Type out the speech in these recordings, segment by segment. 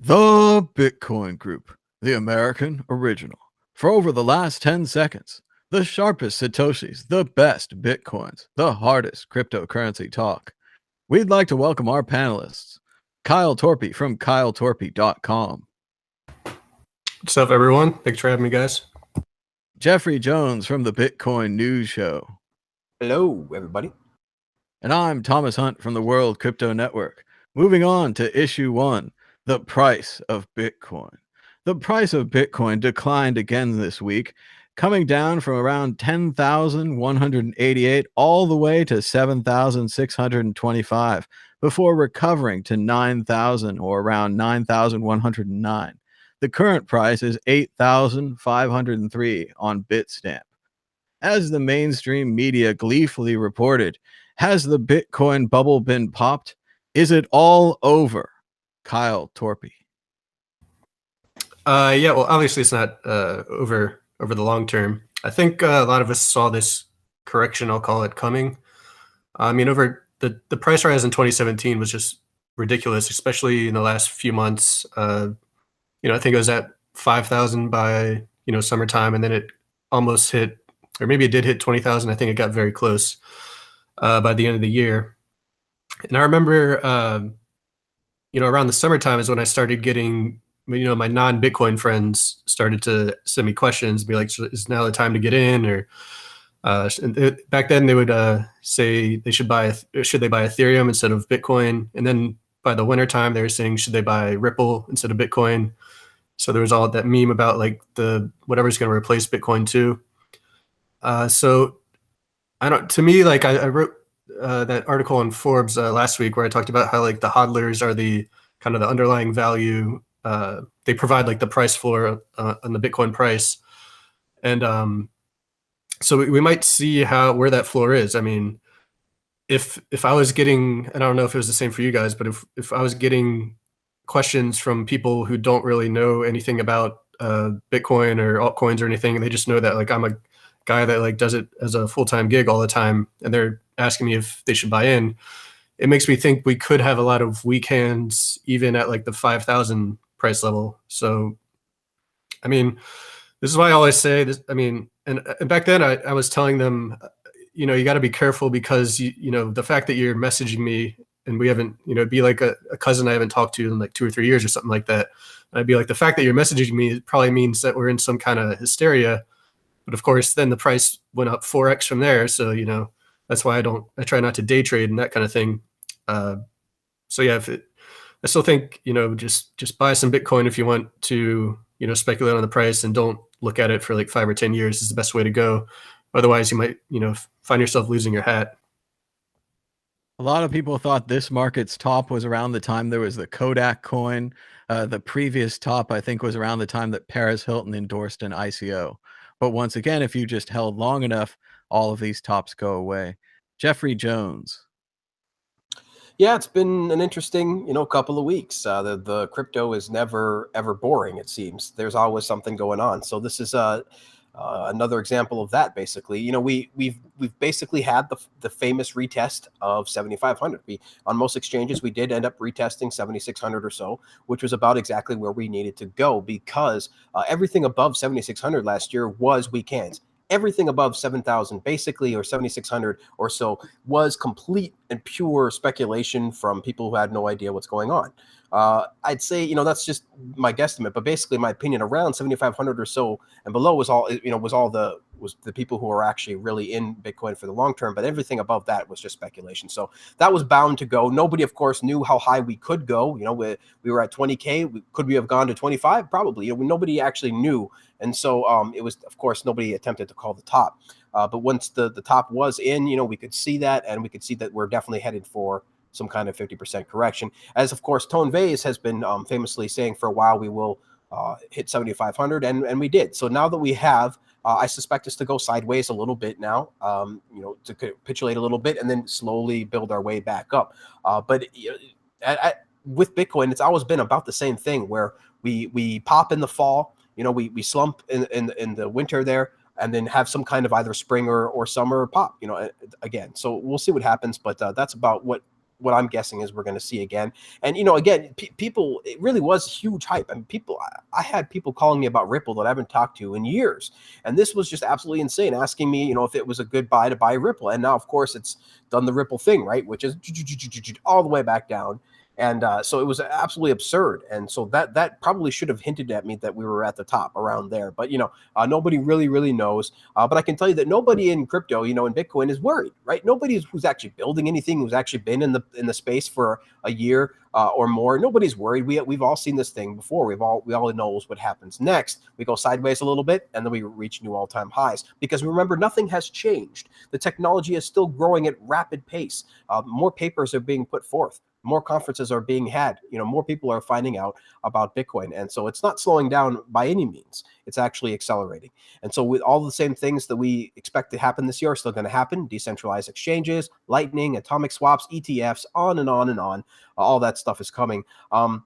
The Bitcoin Group, the American original. For over the last 10 seconds, the sharpest Satoshis, the best Bitcoins, the hardest cryptocurrency talk. We'd like to welcome our panelists, Kyle Torpy from kyletorpy.com, What's up, everyone? Thanks for having me, guys. Jeffrey Jones from the Bitcoin News Show, Hello, everybody. and I'm Thomas Hunt from the World Crypto Network. Moving on to issue one, the price of Bitcoin. The price of Bitcoin declined again this week, coming down from around 10,188 all the way to 7,625 before recovering to 9,000 or around 9,109. The current price is 8,503 on Bitstamp. As the mainstream media gleefully reported, has the Bitcoin bubble been popped? Is it all over? Kyle Torpy. Yeah, well, obviously it's not over the long term. I think a lot of us saw this correction, I'll call it, coming. I mean, over the price rise in 2017 was just ridiculous, especially in the last few months. I think it was at 5,000 by summertime, and then it almost hit, or maybe it did hit 20,000. I think it got very close by the end of the year. And I remember, around the summertime is when I started getting, my non-Bitcoin friends started to send me questions, be like, "Is now the time to get in?" Or back then they would say they should buy Ethereum instead of Bitcoin, and then by the wintertime they were saying should they buy Ripple instead of Bitcoin. So there was all that meme about like the whatever's going to replace Bitcoin too. So I don't. To me, like I wrote that article in Forbes last week where I talked about how like the hodlers are the kind of the underlying value. They provide like the price floor on the Bitcoin price, and so we might see where that floor is. I mean, if I was getting, and I don't know if it was the same for you guys, but if I was getting questions from people who don't really know anything about Bitcoin or altcoins or anything, and they just know that like I'm a guy that like does it as a full-time gig all the time, and they're asking me if they should buy in, it makes me think we could have a lot of weak hands even at like the 5,000 price level. So, I mean, this is why I always say this. I mean, and back then I was telling them, you got to be careful because, the fact that you're messaging me and we haven't, it'd be like a cousin I haven't talked to in like 2 or 3 years or something like that. And I'd be like, the fact that you're messaging me probably means that we're in some kind of hysteria. But of course, then the price went up 4x from there. So, that's why I try not to day trade and that kind of thing. So yeah, I still think, just buy some Bitcoin if you want to, speculate on the price, and don't look at it for like 5 or 10 years is the best way to go. Otherwise you might, find yourself losing your hat. A lot of people thought this market's top was around the time there was the Kodak coin. The previous top, I think, was around the time that Paris Hilton endorsed an ICO. But once again, if you just held long enough, all of these tops go away. Jeffrey Jones. Yeah, it's been an interesting, couple of weeks. The crypto is never ever boring. It seems there's always something going on. So this is another example of that. Basically, we've basically had the famous retest of 7,500. On most exchanges we did end up retesting 7,600 or so, which was about exactly where we needed to go because everything above 7,600 last year was weak hands. Everything above 7,000 basically, or 7,600 or so, was complete and pure speculation from people who had no idea what's going on. I'd say, that's just my guesstimate, but basically my opinion, around 7,500 or so and below was the people who are actually really in Bitcoin for the long term, but everything above that was just speculation. So that was bound to go. Nobody, of course, knew how high we could go. We were at 20K. Could we have gone to 25? Probably. Nobody actually knew. And so it was, of course, nobody attempted to call the top. But once the top was in, we could see that, and we could see that we're definitely headed for some kind of 50% correction. As, of course, Tone Vays has been famously saying for a while, we will hit 7,500, and we did. So now that we have, I suspect us to go sideways a little bit now, to capitulate a little bit and then slowly build our way back up. But with Bitcoin, it's always been about the same thing where we pop in the fall, we slump in the winter there, and then have some kind of either spring or summer pop, again. So we'll see what happens, but that's about what what I'm guessing is we're going to see again. And, you know, again, people, it really was huge hype. I mean, I had people calling me about Ripple that I haven't talked to in years. And this was just absolutely insane, asking me, you know, if it was a good buy to buy Ripple. And now, of course, it's done the Ripple thing, right? Which is all the way back down. And so it was absolutely absurd. And so that probably should have hinted at me that we were at the top around there. But, you know, nobody really knows. But I can tell you that nobody in crypto, you know, in Bitcoin is worried, right? Nobody who's actually building anything, who's actually been in the space for a year or more, nobody's worried. We've all seen this thing before. We all knows what happens next. We go sideways a little bit, and then we reach new all-time highs. Because remember, nothing has changed. The technology is still growing at rapid pace. More papers are being put forth. More conferences are being had. You know, more people are finding out about Bitcoin, and so it's not slowing down by any means. It's actually accelerating. And so, with all the same things that we expect to happen this year are still going to happen: decentralized exchanges, Lightning, atomic swaps, ETFs, on and on and on. All that stuff is coming. I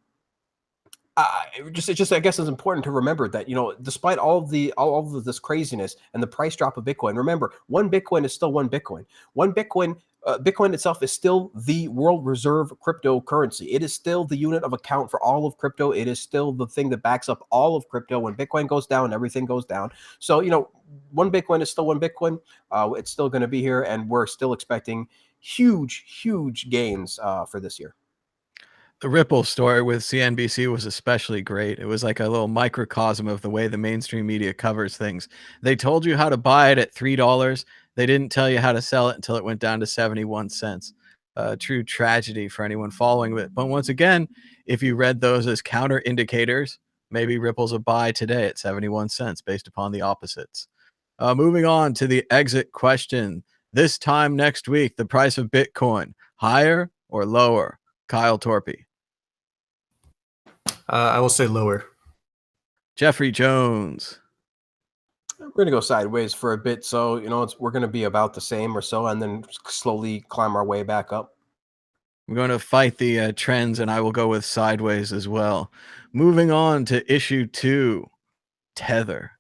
guess it's important to remember that, you know, despite all of this craziness and the price drop of Bitcoin, remember, one Bitcoin is still one Bitcoin. One Bitcoin. Bitcoin itself is still the world reserve cryptocurrency. It is still the unit of account for all of crypto. It is still the thing that backs up all of crypto. When Bitcoin goes down, everything goes down. So, you know, one Bitcoin is still one Bitcoin. It's still going to be here, and we're still expecting huge gains for this year. The Ripple story with CNBC was especially great. It was like a little microcosm of the way the mainstream media covers things. They told you how to buy it at $3. They didn't tell you how to sell it until it went down to 71 cents. True tragedy for anyone following it. But once again, if you read those as counter indicators, maybe Ripple's a buy today at 71 cents based upon the opposites. Moving on to the exit question. This time next week, the price of Bitcoin, higher or lower? Kyle Torpy. I will say lower. Jeffrey Jones. We're going to go sideways for a bit. So, you know, we're going to be about the same or so, and then slowly climb our way back up. I'm going to fight the trends, and I will go with sideways as well. Moving on to issue 2, Tether.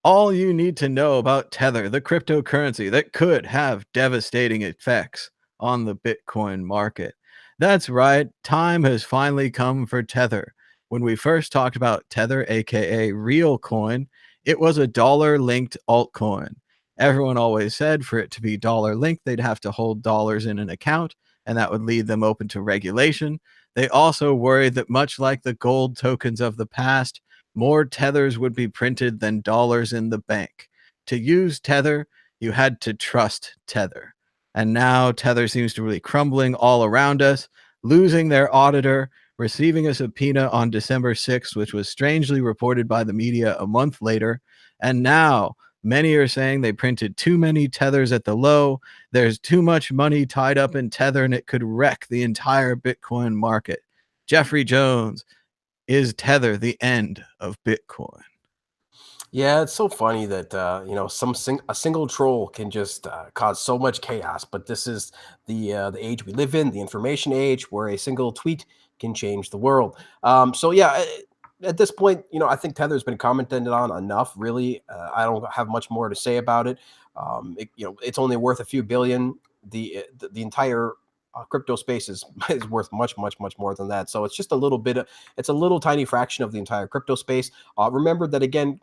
All you need to know about Tether, the cryptocurrency that could have devastating effects on the Bitcoin market. That's right. Time has finally come for Tether. When we first talked about Tether, aka Real Coin, it was a dollar-linked altcoin. Everyone always said for it to be dollar-linked, they'd have to hold dollars in an account, and that would leave them open to regulation. They also worried that much like the gold tokens of the past, more tethers would be printed than dollars in the bank. To use Tether, you had to trust Tether. And now Tether seems to be crumbling all around us, losing their auditor, receiving a subpoena on December 6th, which was strangely reported by the media a month later. And now many are saying they printed too many tethers at the low. There's too much money tied up in Tether, and it could wreck the entire Bitcoin market. Jeffrey Jones, is Tether the end of Bitcoin? Yeah, it's so funny that you know, a single troll can just cause so much chaos. But this is the age we live in, the information age, where a single tweet can change the world. So yeah, at this point, you know, I think Tether's been commented on enough. Really, I don't have much more to say about it. You know, it's only worth a few billion. The entire crypto space is worth much more than that. So it's just a little bit. It's a little tiny fraction of the entire crypto space. Remember that again.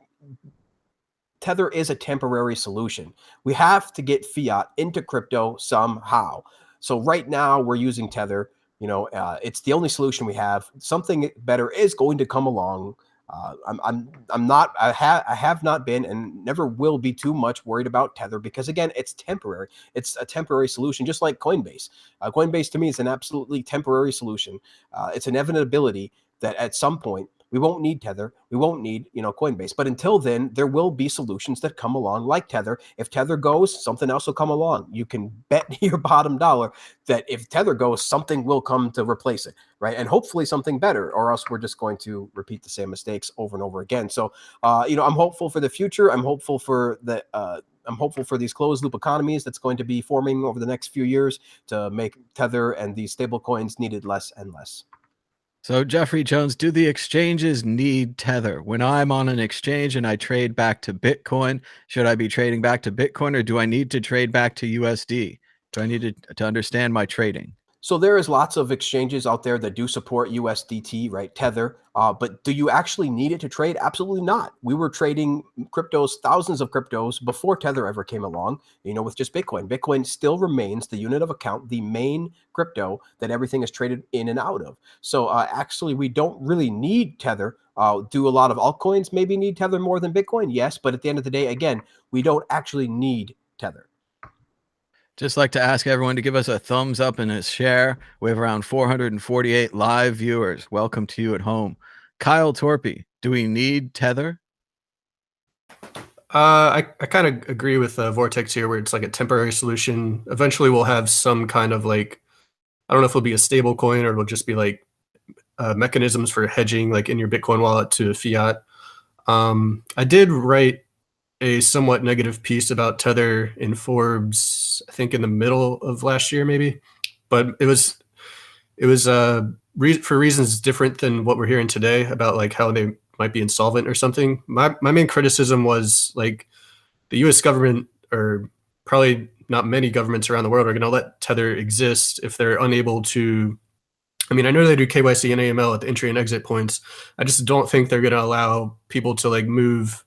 Tether is a temporary solution. We have to get fiat into crypto somehow. So right now we're using Tether. You know, it's the only solution we have. Something better is going to come along. I'm not. I have not been and never will be too much worried about Tether because again, it's temporary. It's a temporary solution, just like Coinbase. Coinbase to me is an absolutely temporary solution. It's an inevitability that at some point we won't need Tether. We won't need, you know, Coinbase. But until then, there will be solutions that come along like Tether. If Tether goes, something else will come along. You can bet your bottom dollar that if Tether goes, something will come to replace it, right? And hopefully something better, or else we're just going to repeat the same mistakes over and over again. So, you know, I'm hopeful for the future. I'm hopeful for the. I'm hopeful for these closed loop economies that's going to be forming over the next few years to make Tether and these stable coins needed less and less. So, Jeffrey Jones, do the exchanges need Tether? When I'm on an exchange and I trade back to Bitcoin, should I be trading back to Bitcoin or do I need to trade back to USD? Do I need to understand my trading? So there is lots of exchanges out there that do support USDT, right? Tether. But do you actually need it to trade? Absolutely not. We were trading cryptos, thousands of cryptos before Tether ever came along, with just Bitcoin. Bitcoin still remains the unit of account, the main crypto that everything is traded in and out of. So actually, we don't really need Tether. Do a lot of altcoins maybe need Tether more than Bitcoin? Yes. But at the end of the day, again, we don't actually need Tether. Just like to ask everyone to give us a thumbs up and a share. We have around 448 live viewers. Welcome to you at home. Kyle Torpy, do we need Tether? I kind of agree with Vortex here, where it's like a temporary solution. Eventually, we'll have some kind of like, I don't know if it'll be a stable coin or it'll just be like mechanisms for hedging, like in your Bitcoin wallet to fiat. I did write a somewhat negative piece about Tether in Forbes, I think in the middle of last year, maybe, but it was for reasons different than what we're hearing today about like how they might be insolvent or something. My main criticism was like the U.S. government, or probably not many governments around the world, are going to let Tether exist if they're unable to. I mean, I know they do KYC and AML at the entry and exit points. I just don't think they're going to allow people to like move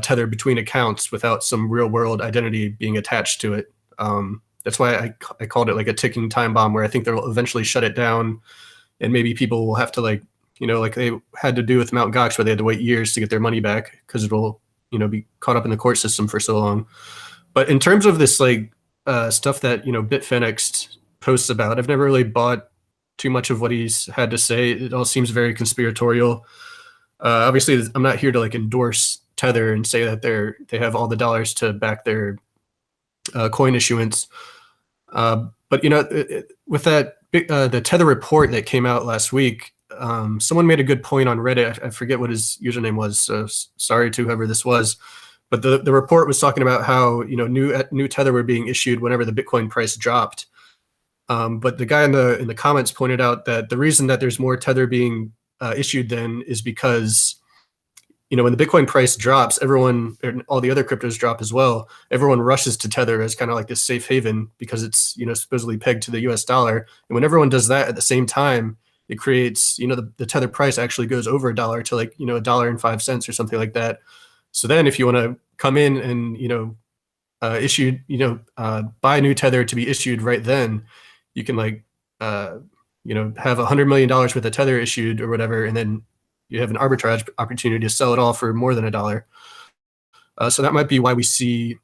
Tether between accounts without some real world identity being attached to it. That's why I called it like a ticking time bomb, where I think they'll eventually shut it down, and maybe people will have to like they had to do with Mt. Gox, where they had to wait years to get their money back because it'll be caught up in the court system for so long. But in terms of this like stuff that Bitfinex posts about, I've never really bought too much of what he's had to say. It all seems very conspiratorial. Obviously, I'm not here to like endorse Tether and say that they have all the dollars to back their coin issuance. But with that the Tether report that came out last week, someone made a good point on Reddit. I forget what his username was, so sorry to whoever this was. But the report was talking about how new Tether were being issued whenever the Bitcoin price dropped. But the guy in the comments pointed out that the reason that there's more Tether being issued then is because when the Bitcoin price drops, everyone, and all the other cryptos drop as well, everyone rushes to Tether as kind of like this safe haven because it's supposedly pegged to the US dollar. And when everyone does that at the same time, it creates the Tether price actually goes over $1 to like $1.05 or something like that. So then if you want to come in and issue buy new Tether to be issued right then, you can like have $100 million worth of Tether issued or whatever, and then you have an arbitrage opportunity to sell it all for more than $1. So that might be why we see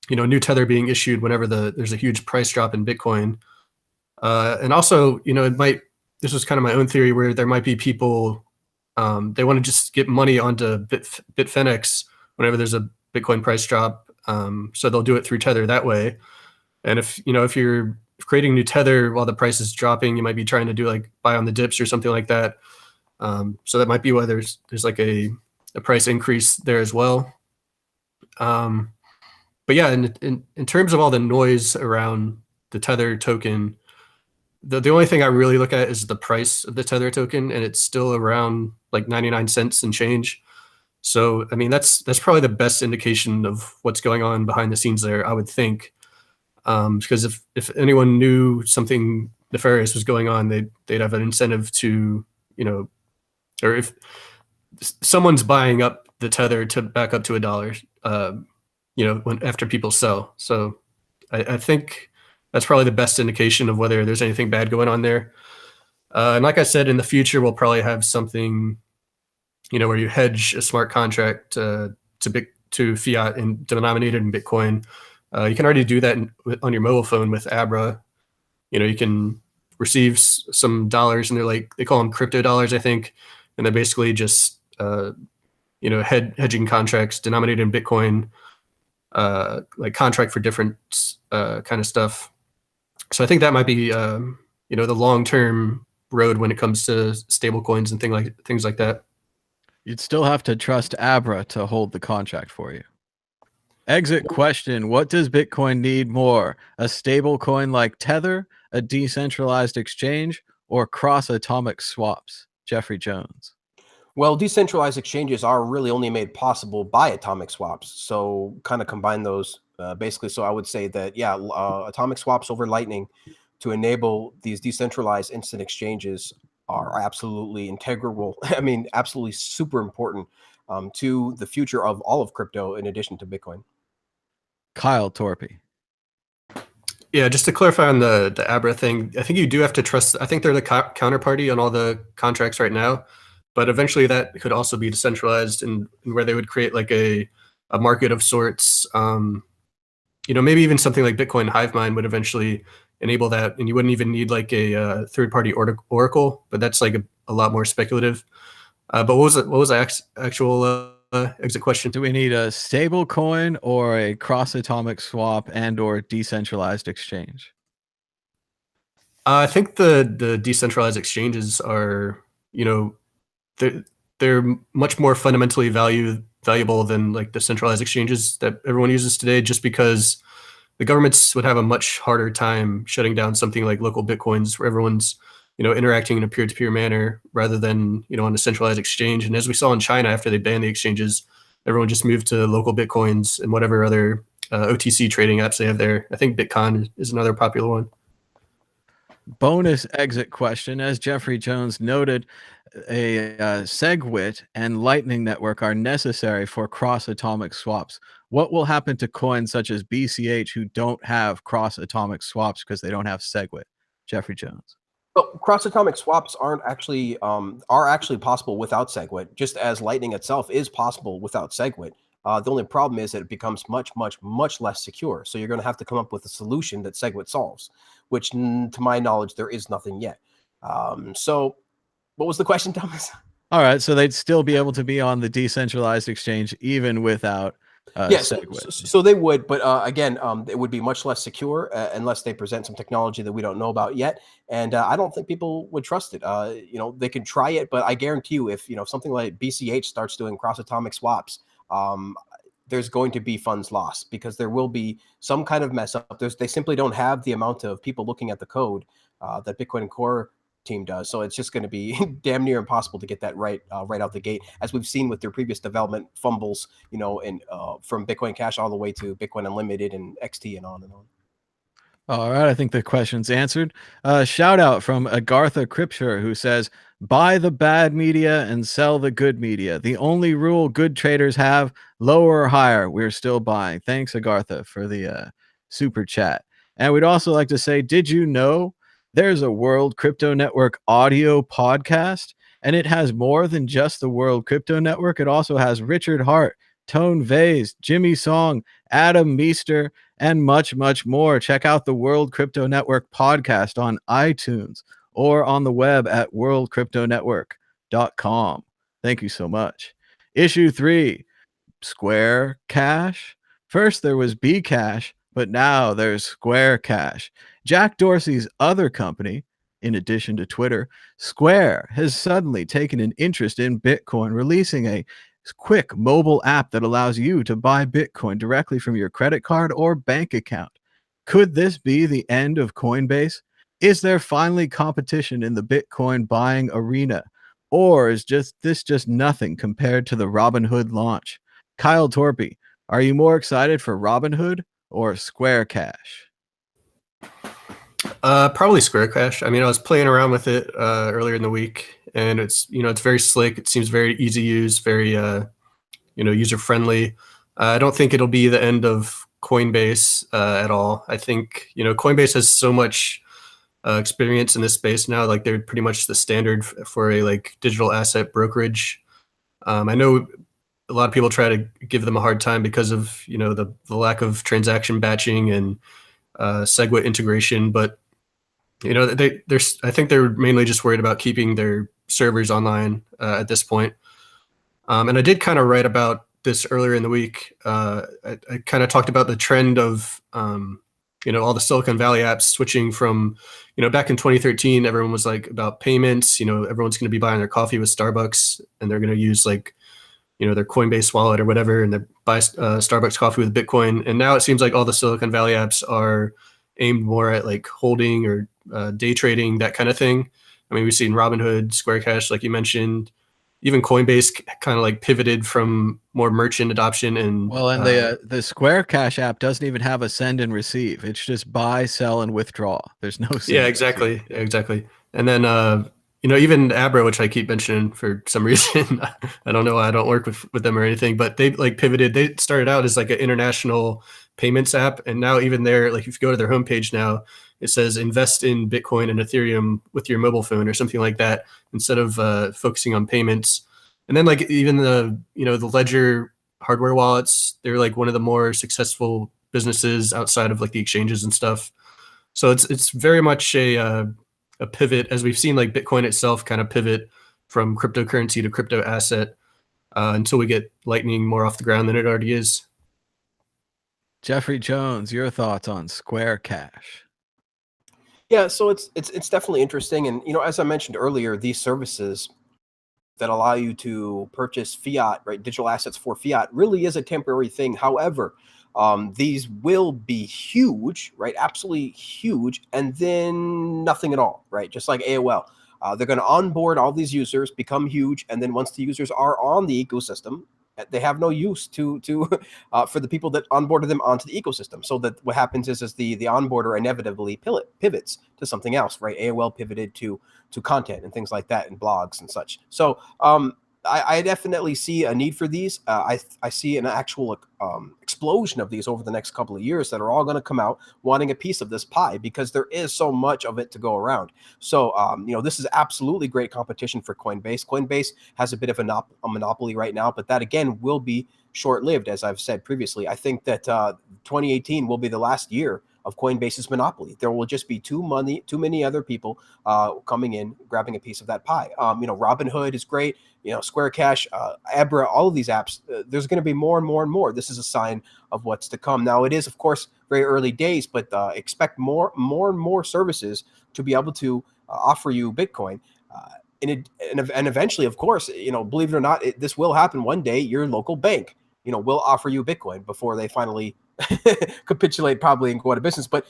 new Tether being issued whenever there's a huge price drop in Bitcoin. And also this was kind of my own theory, where there might be people they want to just get money onto Bitfinex whenever there's a Bitcoin price drop, so they'll do it through Tether that way. And if you're creating new Tether while the price is dropping, you might be trying to do like buy on the dips or something like that. So that might be why there's like a price increase there as well. But yeah, in terms of all the noise around the Tether token, the only thing I really look at is the price of the Tether token, and it's still around like 99 cents and change. So I mean, that's probably the best indication of what's going on behind the scenes there, I would think. Because if anyone knew something nefarious was going on, they'd have an incentive to, or if someone's buying up the Tether to back up to $1, after people sell. So I think that's probably the best indication of whether there's anything bad going on there. And like I said, in the future, we'll probably have something, where you hedge a smart contract to fiat and denominated in Bitcoin. You can already do that on your mobile phone with Abra. You can receive some dollars, and they call them crypto dollars, I think, and they're basically just hedging contracts denominated in Bitcoin, like contract for different kind of stuff. So I think that might be the long-term road when it comes to stable coins and things like that. You'd still have to trust Abra to hold the contract for you. Exit question: what does Bitcoin need more? A stable coin like Tether, a decentralized exchange, or cross-atomic swaps? Jeffrey Jones. Well, decentralized exchanges are really only made possible by atomic swaps. So kind of combine those basically. So I would say that, atomic swaps over Lightning to enable these decentralized instant exchanges are absolutely integral. I mean, absolutely super important to the future of all of crypto, in addition to Bitcoin. Kyle Torpy. Yeah, just to clarify on the Abra thing, I think you do have to trust. I think they're the counterparty on all the contracts right now, but eventually that could also be decentralized, and where they would create like a market of sorts. Maybe even something like Bitcoin Hive Mind would eventually enable that, and you wouldn't even need like a third-party oracle. But that's like a lot more speculative. But what was the actual exit question? Do we need a stable coin or a cross-atomic swap and or decentralized exchange? I think the decentralized exchanges are, they're much more fundamentally valuable than like the centralized exchanges that everyone uses today, just because the governments would have a much harder time shutting down something like local Bitcoins where everyone's, interacting in a peer-to-peer manner rather than, on a centralized exchange. And as we saw in China, after they banned the exchanges, everyone just moved to local Bitcoins and whatever other OTC trading apps they have there. I think Bitcoin is another popular one. Bonus exit question. As Jeffrey Jones noted, a SegWit and Lightning Network are necessary for cross-atomic swaps. What will happen to coins such as BCH who don't have cross-atomic swaps because they don't have SegWit? Jeffrey Jones. Well, cross-atomic swaps are actually possible without SegWit, just as Lightning itself is possible without SegWit. The only problem is that it becomes much, much, much less secure. So you're going to have to come up with a solution that SegWit solves, which, to my knowledge, there is nothing yet. So what was the question, Thomas? All right, so they'd still be able to be on the decentralized exchange even without Yes, SegWit. so they would, but again, it would be much less secure unless they present some technology that we don't know about yet. And I don't think people would trust it. They can try it, but I guarantee you, if something like BCH starts doing cross-atomic swaps, there's going to be funds lost because there will be some kind of mess up. They simply don't have the amount of people looking at the code that Bitcoin and Core team does. So it's just going to be damn near impossible to get that right out the gate, as we've seen with their previous development fumbles, and from Bitcoin Cash all the way to Bitcoin Unlimited and XT and on and on. All right, I think the question's answered. Shout out from Agartha Kripshire, who says, buy the bad media and sell the good media. The only rule good traders have, lower or higher, we're still buying. Thanks, Agartha, for the super chat. And we'd also like to say, did you know there's a World Crypto Network audio podcast? And it has more than just the World Crypto Network. It also has Richard Hart, Tone Vase, Jimmy Song, Adam Meester, and much, much more. Check out the World Crypto Network podcast on iTunes or on the web at worldcryptonetwork.com. Thank you so much. Issue 3, Square Cash. First there was Bcash, but now there's Square Cash. Jack Dorsey's other company, in addition to Twitter, Square, has suddenly taken an interest in Bitcoin, releasing a quick mobile app that allows you to buy Bitcoin directly from your credit card or bank account. Could this be the end of Coinbase? Is there finally competition in the Bitcoin buying arena? Or is this just nothing compared to the Robinhood launch? Kyle Torpy, are you more excited for Robinhood or Square Cash? Probably Square Cash. I mean, I was playing around with it earlier in the week, and it's very slick. It seems very easy to use, very user friendly. I don't think it'll be the end of Coinbase at all. I think Coinbase has so much experience in this space now. Like they're pretty much the standard for a like digital asset brokerage. I know a lot of people try to give them a hard time because of the lack of transaction batching and SegWit integration, but I think they're mainly just worried about keeping their servers online at this point. And I did kind of write about this earlier in the week. I kind of talked about the trend of all the Silicon Valley apps switching from back in 2013, everyone was like about payments. Everyone's going to be buying their coffee with Starbucks, and they're going to use like their Coinbase wallet or whatever, and they buy Starbucks coffee with Bitcoin. And now it seems like all the Silicon Valley apps are aimed more at like holding or day trading, that kind of thing. I mean, we've seen Robinhood, Square Cash, like you mentioned. even Coinbase kind of like pivoted from more merchant adoption and Well, and the Square Cash app doesn't even have a send and receive. It's just buy, sell, and withdraw. There's no send. yeah, and receive. exactly. And then even Abra, which I keep mentioning for some reason, I don't know why I don't work with them or anything, but they like pivoted. They started out as like an international payments app, and now even there, like if you go to their homepage now, it says invest in Bitcoin and Ethereum with your mobile phone or something like that, instead of focusing on payments. And then like even the Ledger hardware wallets, they're like one of the more successful businesses outside of like the exchanges and stuff. So it's very much a pivot, as we've seen like Bitcoin itself kind of pivot from cryptocurrency to crypto asset until we get Lightning more off the ground than it already is. Jeffrey Jones, your thoughts on Square Cash? Yeah, so it's definitely interesting, and as I mentioned earlier, these services that allow you to purchase fiat, right, digital assets for fiat, really is a temporary thing. However, these will be huge, right, absolutely huge, and then nothing at all, right, just like AOL. They're going to onboard all these users, become huge, and then once the users are on the ecosystem, they have no use to for the people that onboarded them onto the ecosystem. So that what happens is the onboarder inevitably pivots to something else, right? AOL pivoted to content and things like that, and blogs and such. So I definitely see a need for these. I see an actual explosion of these over the next couple of years that are all going to come out wanting a piece of this pie, because there is so much of it to go around. So this is absolutely great competition for Coinbase. Coinbase has a bit of a monopoly right now, but that again will be short-lived, as I've said previously. I think that 2018 will be the last year of Coinbase's monopoly. There will just be too many other people coming in, grabbing a piece of that pie. Robinhood is great. Square Cash, Abra, all of these apps. There's going to be more and more and more. This is a sign of what's to come. Now, it is, of course, very early days, but expect more and more services to be able to offer you Bitcoin. And eventually, of course, believe it or not, this will happen one day. Your local bank, will offer you Bitcoin before they finally capitulate, probably, and go out of business. But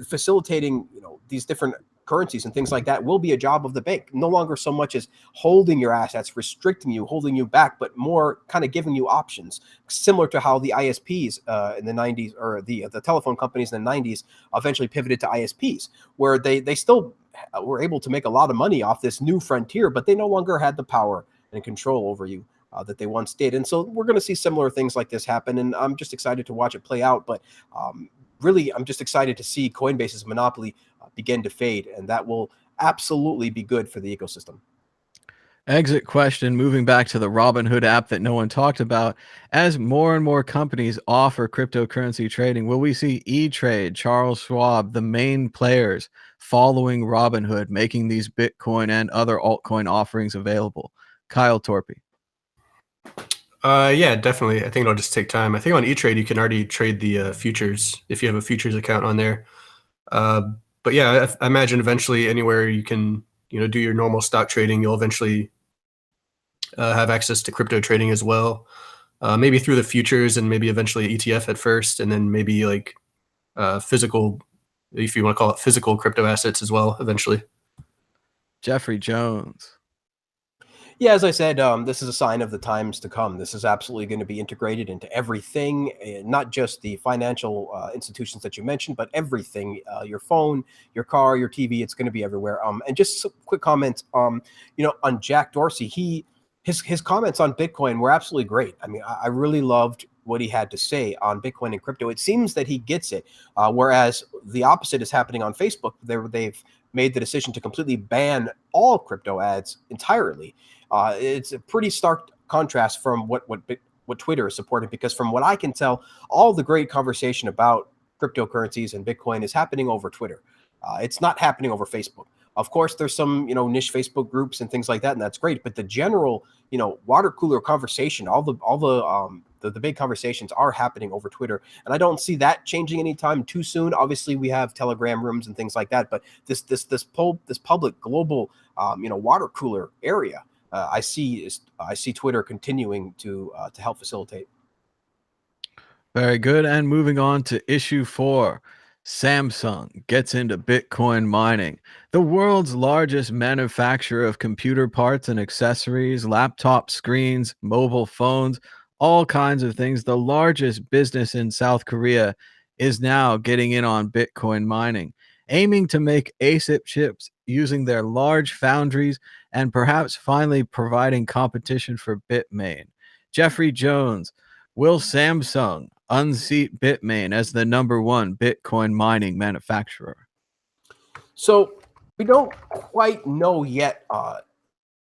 facilitating these different currencies and things like that will be a job of the bank. No longer so much as holding your assets, restricting you, holding you back, but more kind of giving you options, similar to how the ISPs in the 90s, or the telephone companies in the 90s eventually pivoted to ISPs, where they still were able to make a lot of money off this new frontier, but they no longer had the power and control over you that they once did. And so we're going to see similar things like this happen, and I'm just excited to watch it play out. But really, I'm just excited to see Coinbase's monopoly begin to fade, and that will absolutely be good for the ecosystem. Exit question, moving back to the Robinhood app that no one talked about. As more and more companies offer cryptocurrency trading, will we see E-Trade, Charles Schwab, the main players following Robinhood, making these Bitcoin and other altcoin offerings available? Kyle Torpy. Yeah, definitely. I think it'll just take time. I think on E-Trade you can already trade the futures if you have a futures account on there. But yeah, I imagine eventually anywhere you can do your normal stock trading, you'll eventually have access to crypto trading as well. Maybe through the futures, and maybe eventually ETF at first, and then maybe like physical, if you want to call it physical crypto assets as well eventually. Jeffrey Jones. Yeah, as I said, this is a sign of the times to come. This is absolutely going to be integrated into everything, not just the financial institutions that you mentioned, but everything. Your phone, your car, your TV, it's going to be everywhere. And just a quick comment, on Jack Dorsey. His comments on Bitcoin were absolutely great. I mean, I really loved what he had to say on Bitcoin and crypto. It seems that he gets it, whereas the opposite is happening on Facebook. They've made the decision to completely ban all crypto ads entirely. It's a pretty stark contrast from what Twitter is supporting, because from what I can tell, all the great conversation about cryptocurrencies and Bitcoin is happening over Twitter. It's not happening over Facebook. Of course, there's some niche Facebook groups and things like that, and that's great. But the general water cooler conversation, all the big conversations are happening over Twitter, and I don't see that changing anytime too soon. Obviously, we have Telegram rooms and things like that, but this public global water cooler area, I see Twitter continuing to help facilitate. Very good. And moving on to issue 4. Samsung gets into Bitcoin mining. The world's largest manufacturer of computer parts and accessories, laptop screens, mobile phones, all kinds of things. The largest business in South Korea is now getting in on Bitcoin mining, aiming to make ASIC chips using their large foundries and perhaps finally providing competition for Bitmain. Jeffrey Jones, will Samsung unseat Bitmain as the #1 Bitcoin mining manufacturer? So we don't quite know yet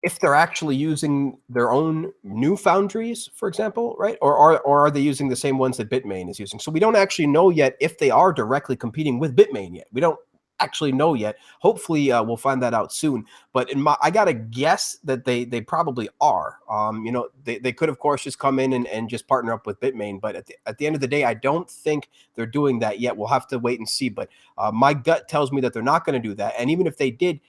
if they're actually using their own new foundries, for example, right? Or are they using the same ones that Bitmain is using? So we don't actually know yet if they are directly competing with Bitmain yet. We don't actually know yet. Hopefully, we'll find that out soon. But I gotta guess that they probably are. They could of course just come in and just partner up with Bitmain. But at the end of the day, I don't think they're doing that yet. We'll have to wait and see. But my gut tells me that they're not going to do that. And even if they did,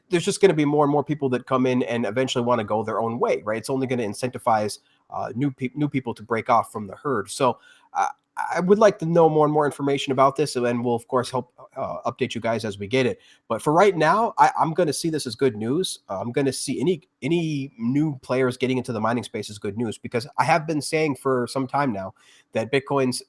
there's just going to be more and more people that come in and eventually want to go their own way, right? It's only going to incentivize new people to break off from the herd. So I would like to know more and more information about this, and we'll of course help update you guys as we get it. But for right now, I'm going to see this as good news. I'm going to see any new players getting into the mining space as good news, because I have been saying for some time now that Bitcoin's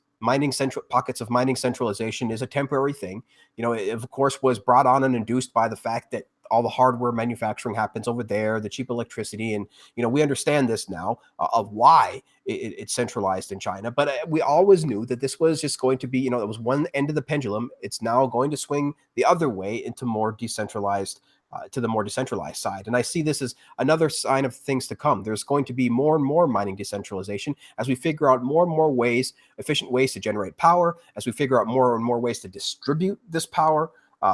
pockets of mining centralization is a temporary thing. It of course was brought on and induced by the fact that all the hardware manufacturing happens over there, the cheap electricity. And, we understand this now of why it's centralized in China. But we always knew that this was just going to be, it was one end of the pendulum. It's now going to swing the other way into more decentralized, to the more decentralized side. And I see this as another sign of things to come. There's going to be more and more mining decentralization as we figure out more and more efficient ways to generate power, as we figure out more and more ways to distribute this power.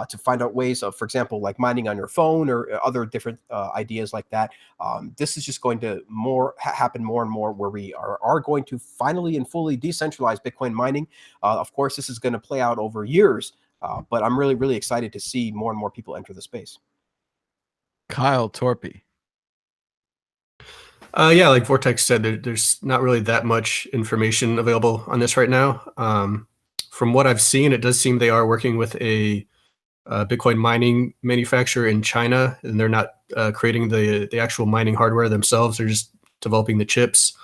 To find out ways of, for example, like mining on your phone or other different ideas like that. This is just going to happen more and more, where we are going to finally and fully decentralize Bitcoin mining. Of course, this is going to play out over years, but I'm really, really excited to see more and more people enter the space. Kyle Torpy. Yeah, like Vortex said, there's not really that much information available on this right now. From what I've seen, it does seem they are working with a Bitcoin mining manufacturer in China, and they're not creating the actual mining hardware themselves. They're just developing the chips.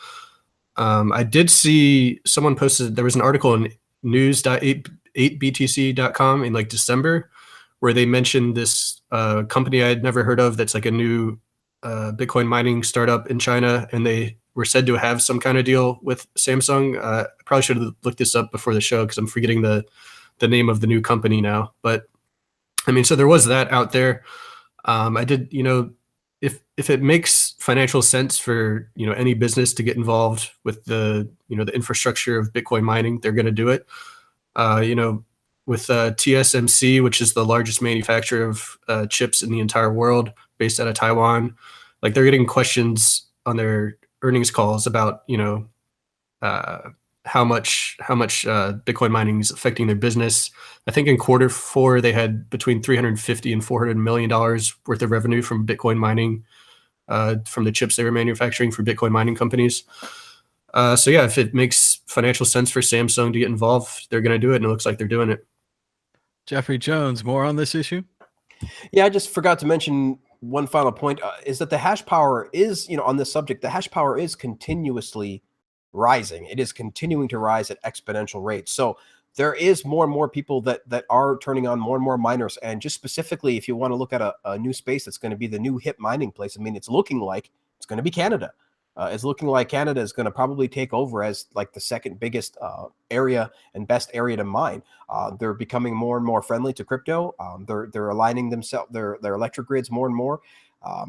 I did see someone posted, there was an article in news.8btc.com in like December where they mentioned this company I had never heard of that's like a new Bitcoin mining startup in China, and they were said to have some kind of deal with Samsung. I probably should have looked this up before the show because I'm forgetting the name of the new company now. But I mean, so there was that out there. I did, if it makes financial sense for, any business to get involved with the infrastructure of Bitcoin mining, they're going to do it. With TSMC, which is the largest manufacturer of chips in the entire world, based out of Taiwan, like they're getting questions on their earnings calls about, how much Bitcoin mining is affecting their business. I think in Q4 they had between $350 and $400 million worth of revenue from Bitcoin mining, from the chips they were manufacturing for Bitcoin mining companies. So yeah, if it makes financial sense for Samsung to get involved, they're going to do it, and it looks like they're doing it. Jeffrey Jones, more on this issue? Yeah, I just forgot to mention one final point, is that the hash power is, on this subject, the hash power is continuously rising. It is continuing to rise at exponential rates. So there is more and more people that are turning on more and more miners. And just specifically, if you want to look at a new space that's going to be the new hip mining place, I mean, it's looking like it's going to be Canada. It's looking like Canada is going to probably take over as like the second biggest area and best area to mine. They're becoming more and more friendly to crypto. They're aligning their electric grids more and more. I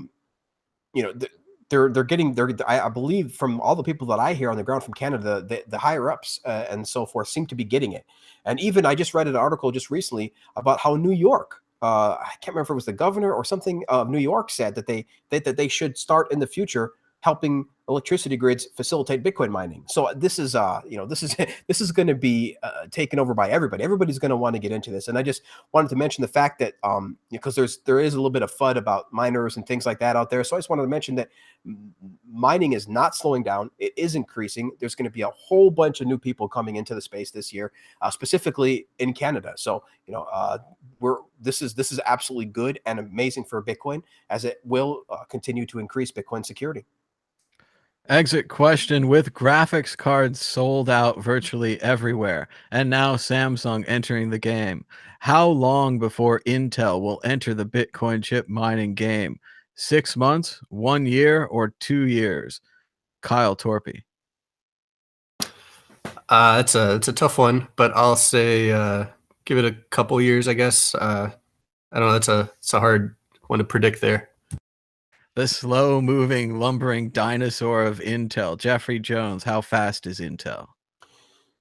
believe from all the people that I hear on the ground from Canada, the higher ups and so forth seem to be getting it. And even I just read an article just recently about how New York, I can't remember if it was the governor or something of New York, said that they should start in the future helping electricity grids facilitate Bitcoin mining. So this is this is going to be taken over by everybody. Everybody's going to want to get into this. And I just wanted to mention the fact that because there is a little bit of FUD about miners and things like that out there. So I just wanted to mention that mining is not slowing down. It is increasing. There's going to be a whole bunch of new people coming into the space this year, specifically in Canada. So this is absolutely good and amazing for Bitcoin, as it will continue to increase Bitcoin security. Exit question: with graphics cards sold out virtually everywhere, and now Samsung entering the game, how long before Intel will enter the Bitcoin chip mining game? 6 months, 1 year, or 2 years? Kyle Torpy. It's a tough one, but I'll say give it a couple years, I guess. I don't know. It's a hard one to predict there. The slow-moving, lumbering dinosaur of Intel, Jeffrey Jones. How fast is Intel?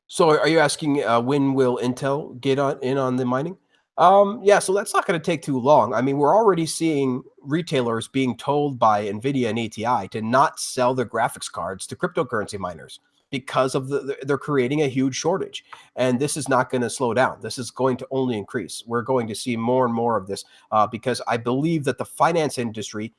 So are you asking when will Intel get in on the mining? Yeah, so that's not going to take too long. I mean, we're already seeing retailers being told by NVIDIA and ATI to not sell their graphics cards to cryptocurrency miners because of they're creating a huge shortage. And this is not going to slow down. This is going to only increase. We're going to see more and more of this because I believe that the finance industry,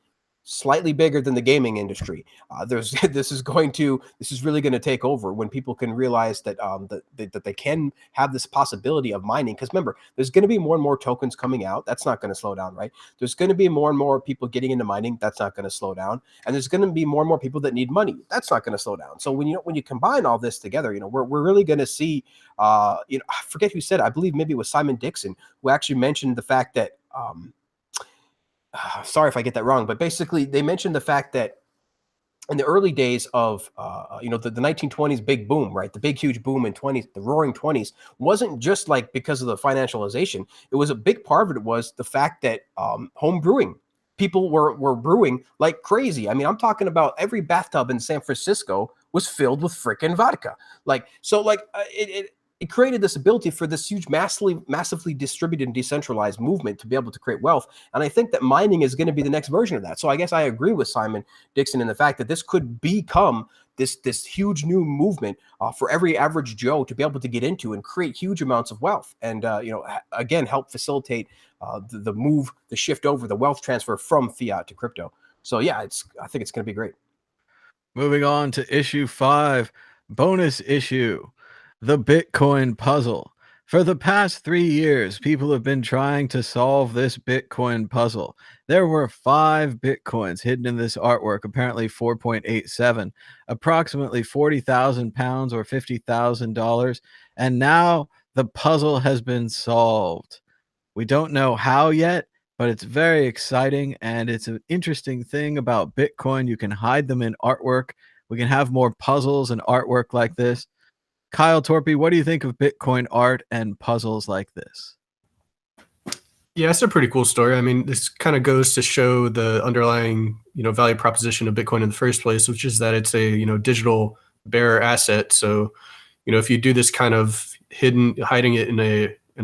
slightly bigger than the gaming industry. This is really going to take over when people can realize that that they can have this possibility of mining. Because remember, there's going to be more and more tokens coming out. That's not going to slow down, right? There's going to be more and more people getting into mining. That's not going to slow down. And there's going to be more and more people that need money. That's not going to slow down. So when you combine all this together, we're really going to see. I forget who said it. I believe maybe it was Simon Dixon who actually mentioned the fact that. Sorry if I get that wrong, but basically they mentioned the fact that in the early days of the 1920s big boom, right? The big huge boom in the roaring 20s wasn't just like because of the financialization. It was a big part of it was the fact that home brewing. People were brewing like crazy. I mean, I'm talking about every bathtub in San Francisco was filled with freaking vodka. It created this ability for this huge, massively distributed and decentralized movement to be able to create wealth. And I think that mining is going to be the next version of that. So I guess I agree with Simon Dixon in the fact that this could become this huge new movement for every average Joe to be able to get into and create huge amounts of wealth. And, again, help facilitate the shift over, the wealth transfer from fiat to crypto. So, yeah, I think it's going to be great. Moving on to issue 5, bonus issue. The Bitcoin puzzle. For the past 3 years, people have been trying to solve this Bitcoin puzzle. There were 5 Bitcoins hidden in this artwork, apparently 4.87, approximately 40,000 pounds or $50,000, and now the puzzle has been solved. We don't know how yet, but it's very exciting, and it's an interesting thing about Bitcoin. You can hide them in artwork. We can have more puzzles and artwork like this. Kyle Torpy, what do you think of Bitcoin art and puzzles like this? Yeah, it's a pretty cool story. I mean, this kind of goes to show the underlying, value proposition of Bitcoin in the first place, which is that it's a, digital bearer asset. So, if you do this kind of hiding it in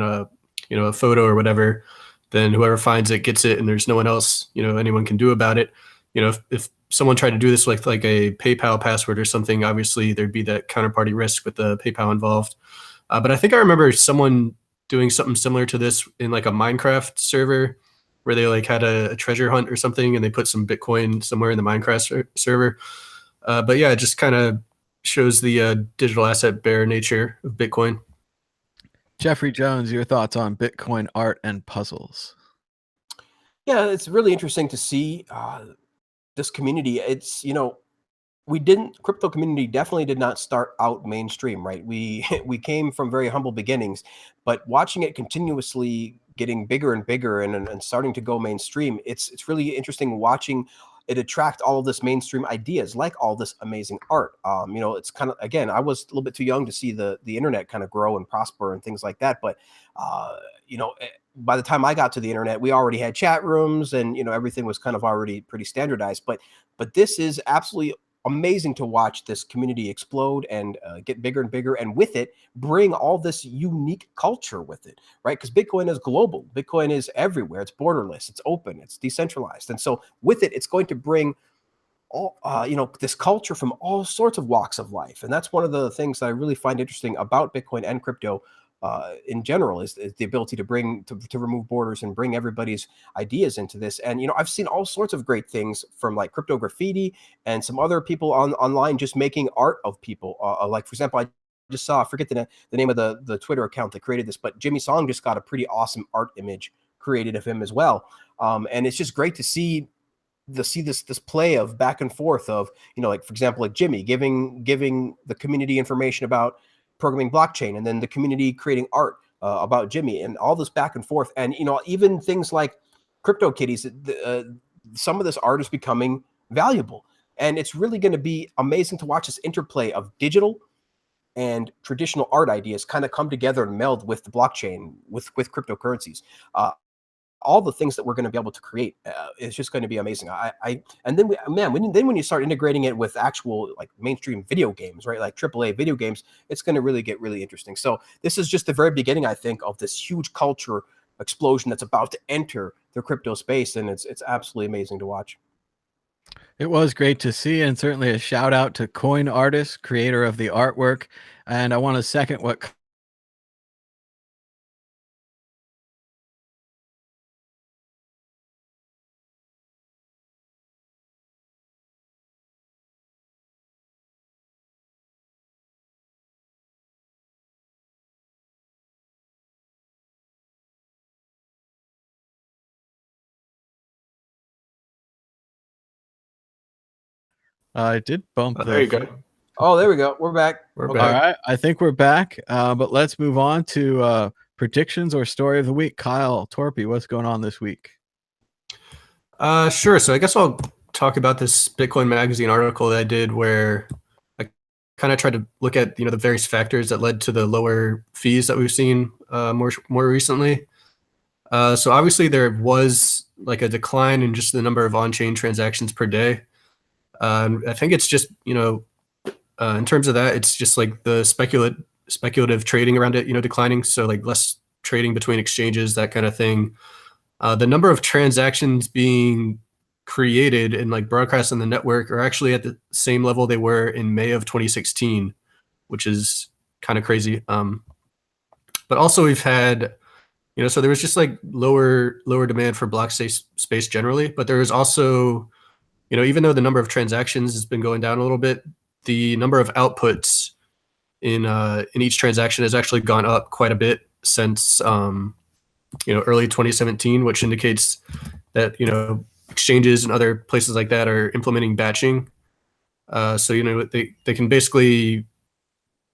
a photo or whatever, then whoever finds it gets it, and there's no one else, anyone can do about it. If someone tried to do this with like a PayPal password or something, obviously there'd be that counterparty risk with the PayPal involved. But I think I remember someone doing something similar to this in like a Minecraft server where they like had a treasure hunt or something, and they put some Bitcoin somewhere in the Minecraft server. But yeah, it just kind of shows the digital asset bearer nature of Bitcoin. Jeffrey Jones, your thoughts on Bitcoin art and puzzles? Yeah, it's really interesting to see this community. It's crypto community definitely did not start out mainstream, right? We came from very humble beginnings, but watching it continuously getting bigger and bigger and starting to go mainstream, it's really interesting watching it attract all of this mainstream ideas, like all this amazing art. It's kind of, again, I was a little bit too young to see the internet kind of grow and prosper and things like that, but by the time I got to the internet, we already had chat rooms and everything was kind of already pretty standardized. But this is absolutely amazing to watch this community explode and get bigger and bigger, and with it bring all this unique culture with it, right? Because Bitcoin is global, Bitcoin is everywhere, it's borderless, it's open, it's decentralized, and so with it, it's going to bring all this culture from all sorts of walks of life, and that's one of the things that I really find interesting about Bitcoin and crypto in general is the ability to bring to remove borders and bring everybody's ideas into this. And I've seen all sorts of great things from like crypto graffiti and some other people online just making art of people. Like for example, I just saw, I forget the name of the Twitter account that created this, but Jimmy Song just got a pretty awesome art image created of him as well. And it's just great to see this play of back and forth of, like for example, like Jimmy giving the community information about programming blockchain, and then the community creating art about Jimmy, and all this back and forth. And even things like crypto kitties, some of this art is becoming valuable, and it's really going to be amazing to watch this interplay of digital and traditional art ideas kind of come together and meld with the blockchain, with cryptocurrencies. All the things that we're going to be able to create is just going to be amazing. And then when you start integrating it with actual like mainstream video games, right? Like AAA video games, it's going to really get really interesting. So this is just the very beginning, I think, of this huge culture explosion that's about to enter the crypto space, and it's absolutely amazing to watch. It was great to see, and certainly a shout out to Coin Artist, creator of the artwork. And I want to second what I did bump There you go. Oh, there we go. We're back. We're Okay. All back. right, I think we're back, but let's move on to predictions or story of the week. Kyle Torpy, what's going on this week? Sure. So I guess I'll talk about this Bitcoin Magazine article that I did, where I kind of tried to look at the various factors that led to the lower fees that we've seen more recently. So obviously there was like a decline in just the number of on-chain transactions per day. I think it's just in terms of that, it's just like the speculative trading around it, declining. So like less trading between exchanges, that kind of thing. The number of transactions being created and like broadcast on the network are actually at the same level they were in May of 2016, which is kind of crazy. But also we've had, so there was just like lower demand for block space generally, but there is also, even though the number of transactions has been going down a little bit, the number of outputs in each transaction has actually gone up quite a bit since early 2017, which indicates that exchanges and other places like that are implementing batching. So they can basically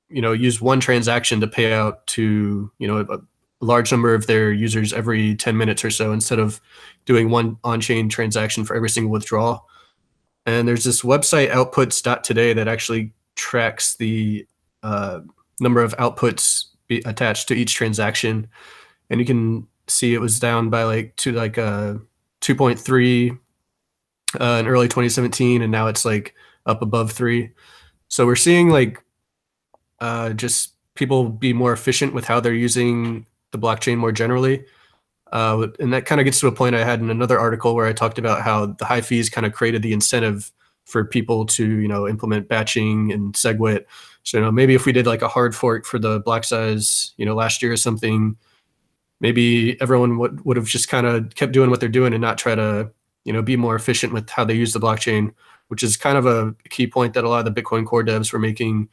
use one transaction to pay out to a large number of their users every 10 minutes or so, instead of doing one on-chain transaction for every single withdrawal. And there's this website, outputs.today, that actually tracks the number of outputs attached to each transaction. And you can see it was down by like 2.3 in early 2017, and now it's like up above 3. So we're seeing like just people be more efficient with how they're using the blockchain more generally. And that kind of gets to a point I had in another article where I talked about how the high fees kind of created the incentive for people to implement batching and SegWit. So maybe if we did like a hard fork for the block size last year or something, maybe everyone would have just kind of kept doing what they're doing and not try to be more efficient with how they use the blockchain, which is kind of a key point that a lot of the Bitcoin core devs were making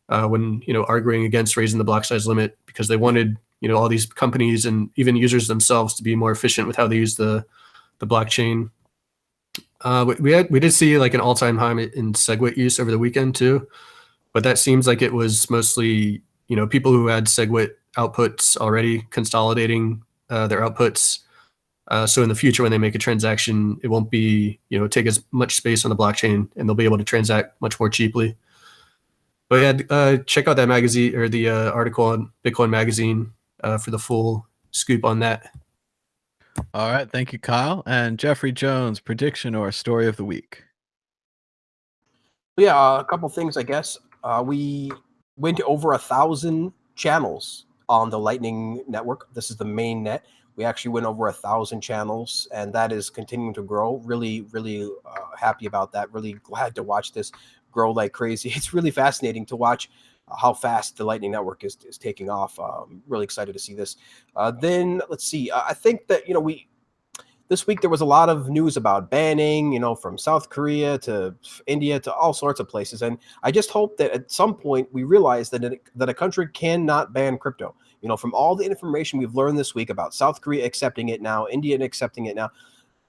when arguing against raising the block size limit, because they wanted all these companies and even users themselves to be more efficient with how they use the blockchain. We did see like an all-time high in SegWit use over the weekend too, but that seems like it was mostly people who had SegWit outputs already consolidating their outputs. So in the future, when they make a transaction, it won't be take as much space on the blockchain, and they'll be able to transact much more cheaply. But yeah, check out that magazine or the article on Bitcoin Magazine for the full scoop on that. All right, thank you, Kyle. And Jeffrey Jones, prediction or story of the week. Yeah, a couple things, I guess. We went to over 1,000 channels on the Lightning Network. This is the main net. We actually went over 1,000 channels, and that is continuing to grow. Really, really happy about that. Really glad to watch this grow like crazy. It's really fascinating to watch how fast the Lightning Network is taking off. Really excited to see this. Then let's see. I think that this week there was a lot of news about banning, from South Korea to India to all sorts of places, and I just hope that at some point we realize that a country cannot ban crypto. From all the information we've learned this week about South Korea accepting it now, India accepting it now,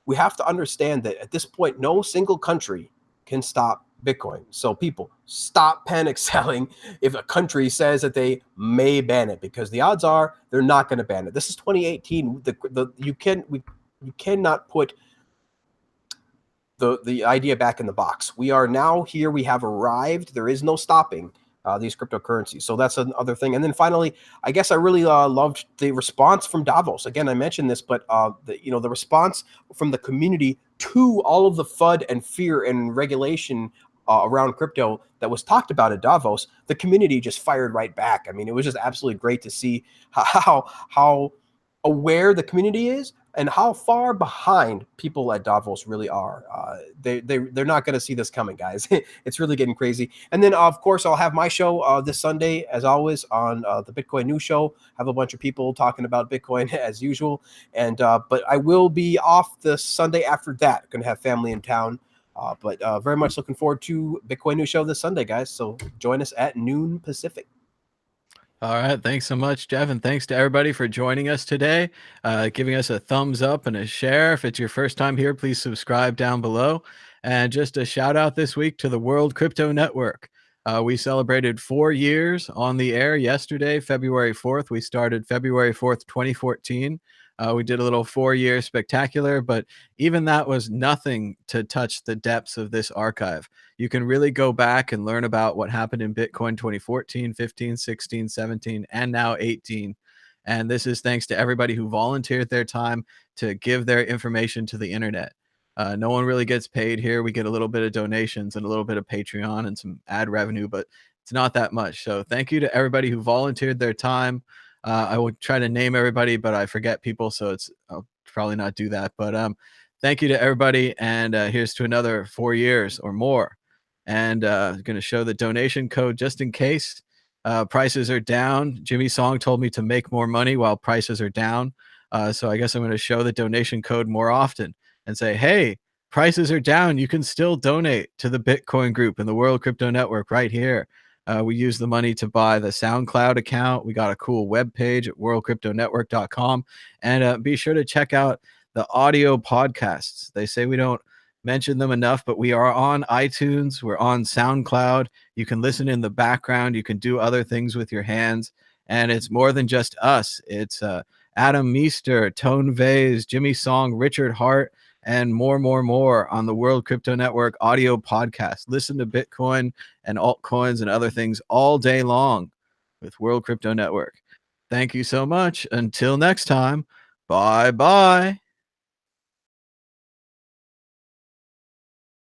we have to understand that at this point, no single country can stop Bitcoin. So people, stop panic selling if a country says that they may ban it, because the odds are they're not going to ban it. This is 2018. You cannot put the idea back in the box. We are now here. We have arrived. There is no stopping these cryptocurrencies. So that's another thing. And then finally, I guess I really loved the response from Davos. Again, I mentioned this, but the response from the community to all of the FUD and fear and regulation around crypto that was talked about at Davos, the community just fired right back. I mean, it was just absolutely great to see how aware the community is and how far behind people at Davos really are. They're not going to see this coming, guys. It's really getting crazy. And then, of course, I'll have my show this Sunday, as always, on the Bitcoin News Show. Have a bunch of people talking about Bitcoin as usual. And but I will be off the Sunday after that. Going to have family in town. But very much looking forward to Bitcoin News Show this Sunday, guys. So join us at noon Pacific. All right. Thanks so much, Jeff. And thanks to everybody for joining us today, giving us a thumbs up and a share. If it's your first time here, please subscribe down below. And just a shout out this week to the World Crypto Network. We celebrated 4 years on the air yesterday, February 4th. We started February 4th, 2014. We did a little 4-year spectacular, but even that was nothing to touch the depths of this archive. You can really go back and learn about what happened in Bitcoin 2014, 15, 16, 17, and now 18. And this is thanks to everybody who volunteered their time to give their information to the internet. No one really gets paid here. We get a little bit of donations and a little bit of Patreon and some ad revenue, but it's not that much. So thank you to everybody who volunteered their time. I would try to name everybody, but I forget people, so I'll probably not do that. But thank you to everybody, and here's to another 4 years or more. And going to show the donation code just in case prices are down. Jimmy Song told me to make more money while prices are down, so I guess I'm going to show the donation code more often and say, hey, prices are down. You can still donate to the Bitcoin group and the World Crypto Network right here. We use the money to buy the SoundCloud account. We got a cool web page at worldcryptonetwork.com. And be sure to check out the audio podcasts. They say we don't mention them enough, but we are on iTunes. We're on SoundCloud. You can listen in the background. You can do other things with your hands. And it's more than just us. It's Adam Meester, Tone Vase, Jimmy Song, Richard Hart, and more on the World Crypto Network audio podcast. Listen to Bitcoin and altcoins and other things all day long with World Crypto Network. Thank you so much. Until next time, bye-bye.